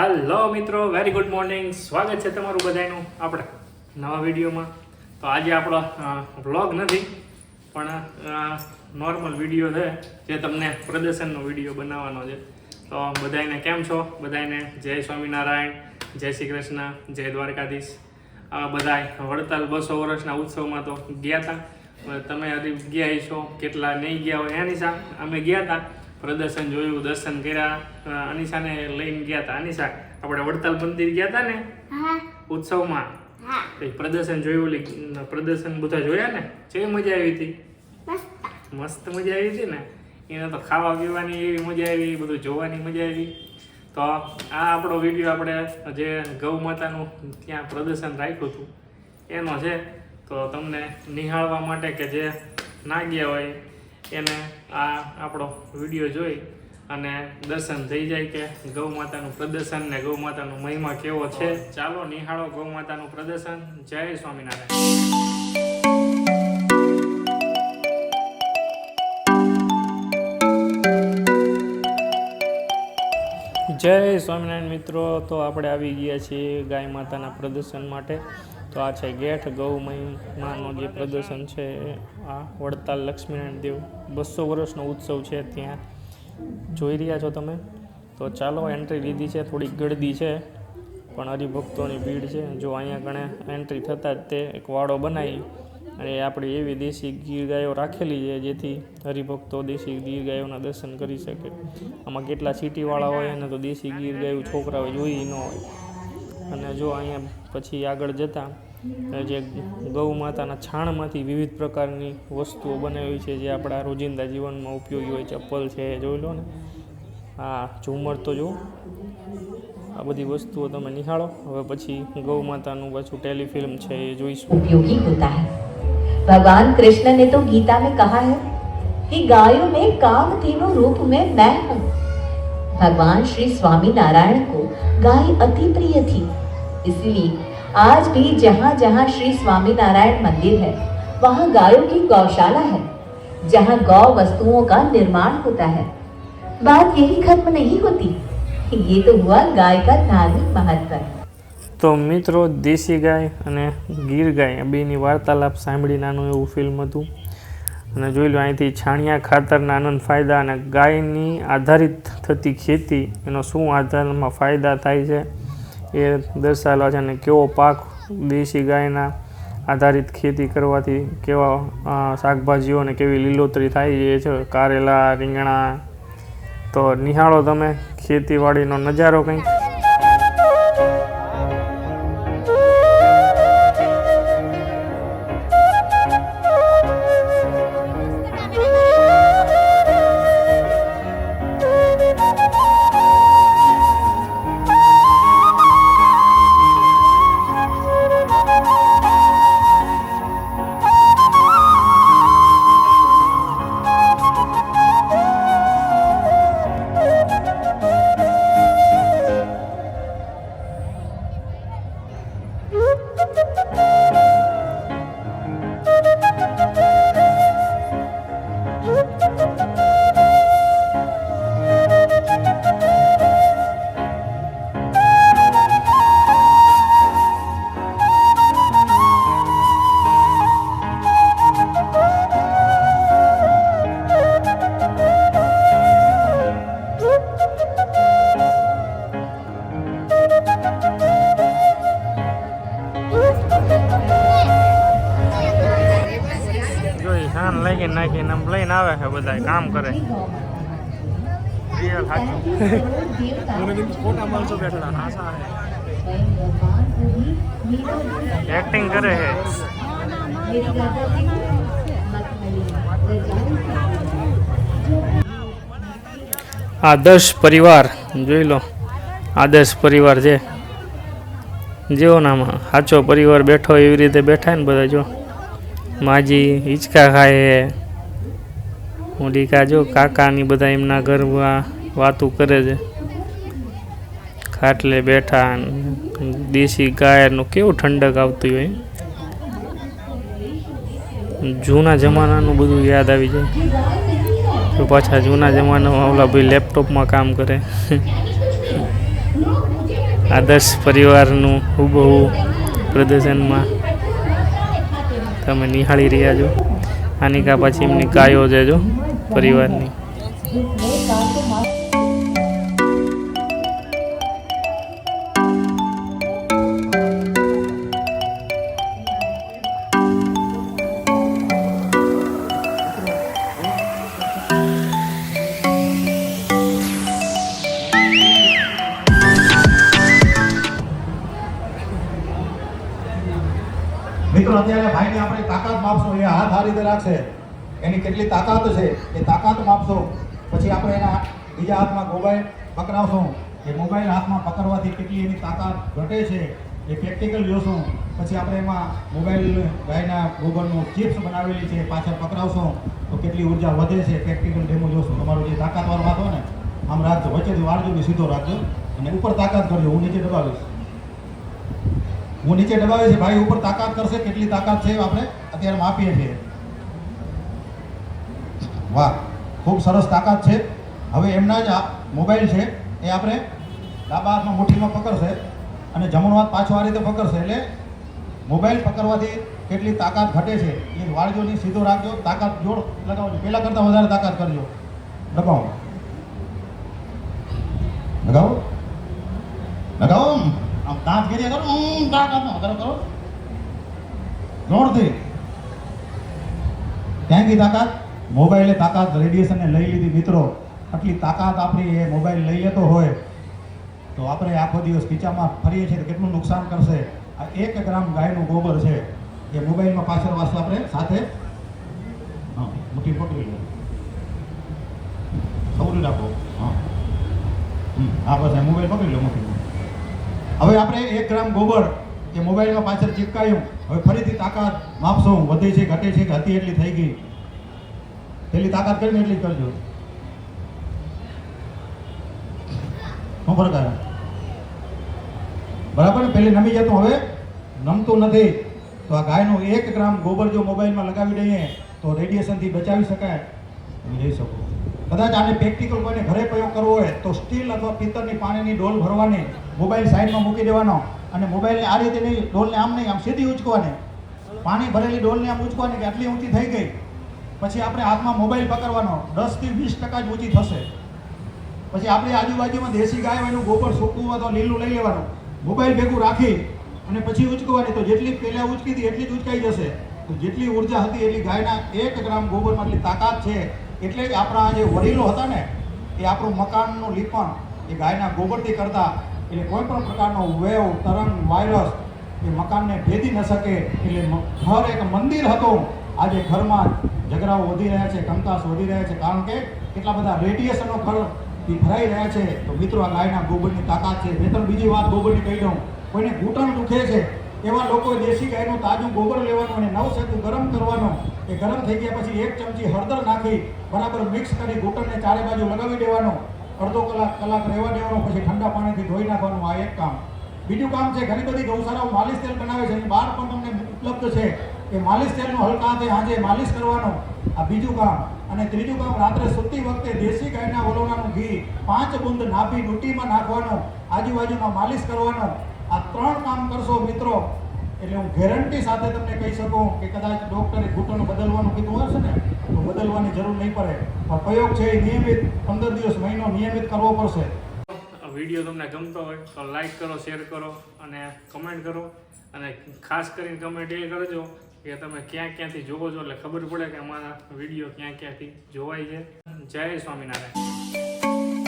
Hello મિત્રો, very good morning. સ્વાગત છે તમારું બધાનું આપણે નવા વિડીયોમાં. તો આજે આપણો વ્લોગ નથી પણ નોર્મલ વિડીયો છે જે તમને પ્રદર્શનનો વિડીયો બનાવવાનો છે. તો બધાને કેમ છો? બધાને જય સ્વામિનારાયણ, જય શ્રી કૃષ્ણ, જય દ્વારકાધીશ. બધા વડતાલ 200 વર્ષના ઉત્સવમાં તો ગયા હતા. તમે હજી ગયા છો, કેટલા નહીં ગયા હોય એની સામે અમે ગયા હતા, પ્રદર્શન જોયું, દર્શન કર્યા. અનિશાને લઈને ગયા હતા. અનિશા, આપણે વડતાલ મંદિર ગયા હતા ને ઉત્સવમાં, પ્રદર્શન જોયું, પ્રદર્શન બધા જોયા ને, કેવી મજા આવી હતી? મસ્ત મજા આવી હતી ને. એને તો ખાવા પીવાની એવી મજા આવી, બધું જોવાની મજા આવી. તો આ આપણો વિડીયો આપણે જે ગૌ માતાનું ત્યાં પ્રદર્શન રાખ્યું હતું એનો છે. તો તમને નિહાળવા માટે કે જે ના ગયા હોય એને આ આપણો વિડીયો જોઈ અને દર્શન થઈ જાય કે ગૌ માતાનું પ્રદર્શન ને ગૌ માતાનો મહિમા કેવો છે. ચાલો નિહાળો ગૌ માતાનું પ્રદર્શન. જય સ્વામિનારાયણ. જય સ્વામિનારાયણ મિત્રો. તો આપણે આવી ગયા છીએ ગાય માતાના પ્રદર્શન માટે. તો આ છે ગેટ. ગૌ મહિમાનું જે પ્રદર્શન છે આ વડતાલ લક્ષ્મીનારાયણ દેવ 200 વર્ષનો ઉત્સવ છે ત્યાં જોઈ રહ્યા છો તમે. તો ચાલો એન્ટ્રી લીધી છે. થોડી ગળદી છે પણ હરિભક્તોની ભીડ છે. જો અહીંયા ગણે એન્ટ્રી થતાં જ તે એક વાડો બનાવી અને આપણી એવી દેશી ગીર ગાયો રાખેલી છે જેથી હરિભક્તો દેશી ગીર ગાયોના દર્શન કરી શકે. આમાં કેટલા સિટીવાળા હોય અને તો દેશી ગીર ગાયો છોકરાઓ જોઈ ન હોય. અને જો અહીંયા પછી આગળ જતાં જે ગૌ માતાના છાણમાંથી વિવિધ પ્રકારની વસ્તુઓ બનાવી છે જે આપણા રોજિંદા જીવનમાં ઉપયોગી હોય. ચપ્પલ છે, જોઈ લો ને. હા, ઝુમર તો જો. આ બધી વસ્તુઓ તમે નિહાળો. હવે પછી ગૌ માતાનું પાછું ટેલિફિલ્મ છે એ જોઈશું. उपयोगी होता है. भगवान कृष्ण ने तो गीता में कहा है कि गायों में कामधेनु रूप में मैं हूँ. भगवान श्री स्वामी नारायण को गाय अति प्रिय थी. इसलिए आज भी जहाँ जहाँ श्री स्वामी नारायण मंदिर है वहाँ गायों की गौशाला है जहाँ गौ वस्तुओं का निर्माण होता है. बात यही खत्म नहीं होती. ये तो हुआ गाय का धार्मिक महत्व. તો મિત્રો, દેશી ગાય અને ગીર ગાય બેની વાર્તાલાપ સાંભળી નાનું એવું ફિલ્મ હતું. અને જોઈ લો અહીંથી છાણિયા ખાતરના આનંદ ફાયદા અને ગાયની આધારિત થતી ખેતી એનો શું આધારમાં ફાયદા થાય છે એ દર્શાવેલા છે. અને કેવો પાક દેશી ગાયના આધારિત ખેતી કરવાથી કેવા શાકભાજીઓ અને કેવી લીલોતરી થાય છે. કારેલા, રીંગણા. તો નિહાળો તમે ખેતીવાડીનો નજારો કંઈક. નાખીને આમ લઈને આવે છે, બધા કામ કરે. એક્ટિંગ કરે છે. આદર્શ પરિવાર જોઈ લો. આદર્શ પરિવાર છે જેવો નામાં સાચો પરિવાર બેઠો એવી રીતે બેઠા ને બધા. જો માજી હિંચકા ખાય, મોઢીકા જો કાકાની બધા એમના ઘરમાં વાતું કરે છે. ખાટલે બેઠા. દેશી ગાયનું કેવું ઠંડક આવતી હોય. જૂના જમાનાનું બધું યાદ આવી જાય. તો પાછા જૂના જમાનામાં ઓલા ભાઈ લેપટોપમાં કામ કરે. આદર્શ પરિવારનું હુબહુ પ્રદર્શનમાં તમે નિહાળી રહ્યા છો. આની કા પછી એમની ગાયો છે જો પરિવારની. મિત્રો અત્યારે ભાઈને આપણે તાકાત માપશો. એ હાથ આ રીતે રાખશે, એની કેટલી તાકાત છે એ તાકાત માપશો. પછી આપણે એના બીજા હાથમાં મોબાઈલ પકડાવશું. એ મોબાઈલ હાથમાં પકડવાથી કેટલી એની તાકાત ઘટે છે એ પ્રેક્ટિકલ જોશું. પછી આપણે એમાં મોબાઈલ ગાયના ગોબરનું ચિપ્સ બનાવેલી છે પાછળ પકડાવશું તો કેટલી ઉર્જા વધે છે પ્રેક્ટિકલ ડેમો જોશું. તમારું જે તાકાતવાળો હાથ હોય ને આમ રાખજો, વચ્ચેથી વાળજો ને સીધો રાખજો અને ઉપર તાકાત કરજો. હું નીચે દબાવીશ, હું નીચે દબાવીશ, ભાઈ ઉપર તાકાત કરશે. કેટલી તાકાત છે આપણે અત્યારે માપીએ છીએ. વાહ, ખૂબ સરસ તાકાત છે. હવે એમના જ મોબાઈલ છે એ આપણે ડાબા હાથમાં મુઠ્ઠીમાં પકડશે અને જમણો હાથ પાછો આ રીતે પકડશે. એટલે મોબાઈલ પકડવાથી કેટલી તાકાત ઘટે છે એ વાળજો નહીં, સીધો રાખજો. તાકાત જોડ લગાવજો, પહેલાં કરતાં વધારે તાકાત કરજો. દબાવો, લગાવો, લગાવો. આમ દાંત ગેરિયા કરો, તાકાત કરો જોરથી. ક્યાં ગઈ તાકાત? મોબાઈલે તાકાત રેડિયેશનને લઈ લીધી. મિત્રો આટલી તાકાત આપણી એ મોબાઈલ લઈ લેતો હોય તો આપણે આખો દિવસ ખીચામાં ફરીએ છીએ તો કેટલું નુકસાન કરશે. આ 1 ગ્રામ ગાયનું ગોબર છે એ મોબાઈલમાં પાછળ વાસ્તે આપણે સાથે મુઠ્ઠી પકડી લો, સૌરી રાખો. હા બસ, મોબાઈલ પકડી લો મુઠ્ઠી. હવે આપણે 1 ગ્રામ ગોબર એ મોબાઈલમાં પાછળ ચિપકાયું. હવે ફરીથી તાકાત માપશો, વધે છે ઘટે છે કે હતી એટલી થઈ ગઈ. પેલી તાકાત કરીને એટલી કરજો. શું ફરક આવે? બરાબર ને? પેલી નમી જતું, હવે નમતું નથી. તો આ ગાયનું 1 ગ્રામ ગોબર જો મોબાઈલમાં લગાવી દઈએ તો રેડિયેશનથી બચાવી શકાય. તમે જોઈ શકો. કદાચ આને પ્રેક્ટિકલ કોઈને ઘરે પ્રયોગ કરવો હોય તો સ્ટીલ અથવા પિત્તળની પાણીની ડોલ ભરવાની, મોબાઈલ સાઈડમાં મૂકી દેવાનો અને મોબાઈલને આ રીતે નહીં, ડોલને આમ નહીં, આમ સીધી ઉંચકવાની. પાણી ભરેલી ડોલને આમ ઉંચકવાની કે આટલી ઊંચી થઈ ગઈ. પછી આપણે હાથમાં મોબાઈલ પકડવાનો, 10 થી 20% જ ઊંચી થશે. પછી આપણી આજુબાજુમાં દેશી ગાય હોય એનું ગોબર સૂકવું હોય તો લીલું લઈ લેવાનું, મોબાઈલ ભેગું રાખી અને પછી ઉંચકવાની. તો જેટલી પહેલાં ઉંચકી હતી એટલી જ ઉંચકાઈ જશે. તો જેટલી ઉર્જા હતી એટલી ગાયના 1 ગ્રામ ગોબરમાં એટલી તાકાત છે. એટલે જ આપણા જે વડીલો હતા ને એ આપણું મકાનનું લીપણ એ ગાયના ગોબરથી કરતા. એટલે કોઈ પણ પ્રકારનો વેવ, તરંગ, વાયરસ એ મકાનને ભેદી ન શકે. એટલે ઘર એક મંદિર હતું. આજે ઘરમાં ઝઘડાઓ વધી રહ્યા છે, કંકાસ વધી રહ્યા છે, કારણ કે કેટલા બધા રેડિયેશનો ઘરથી ભરાઈ રહ્યા છે. તો મિત્રો આ ગાયના ગોબરની તાકાત છે. બે ત્રણ બીજી વાત ગોબરની કહી દઉં. કોઈને ઘૂંટણ દુખે છે એવા લોકોએ દેશી ગાયનું તાજું ગોબર લેવાનું અને 9 સેકન્ડ ગરમ કરવાનું. એ ગરમ થઈ ગયા પછી 1 ચમચી હળદર નાખી બરાબર મિક્સ કરી ઘૂંટણને ચારે બાજુ લગાવી દેવાનો. અડધો કલાક રહેવા દેવાનો, પછી ઠંડા પાણીથી ધોઈ નાખવાનું. આ એક કામ. બીજું કામ છે, ઘણી બધી ગૌશાળાઓ માલિશ તેલ બનાવે છે, એની બહાર પણ તમને ઉપલબ્ધ છે. એ માલિશ તેલનો હલકા હાથે આજે માલિશ કરવાનો. આ બીજું કામ. અને ત્રીજું કામ, રાત્રે સૂતી વખતે દેશી ગાયના વલોણાનું ઘી 5 બૂંદ નાભી ડૂટીમાં નાખવાનું, આજુબાજુમાં માલિશ કરવાનો. આ 3 કામ કરશો મિત્રો એટલે હું ગેરંટી સાથે તમને કહી શકું કે કદાચ ડૉક્ટરે ઘૂંટણ બદલવાનું કીધું હશે ને તો બદલવાની જરૂર નહીં પડે. પણ પ્રયોગ છે એ નિયમિત 15 દિવસ, મહિનો નિયમિત કરવો પડશે. વિડીયો તમને ગમતો હોય તો લાઈક કરો, શેર કરો અને કમેન્ટ કરો. અને ખાસ કરીને કમેન્ટ એ કરજો કે તમે ક્યાંથી જોવો છો, એટલે ખબર પડે કે અમારા વિડીયો ક્યાંથી જોવાય છે. જય સ્વામિનારાયણ.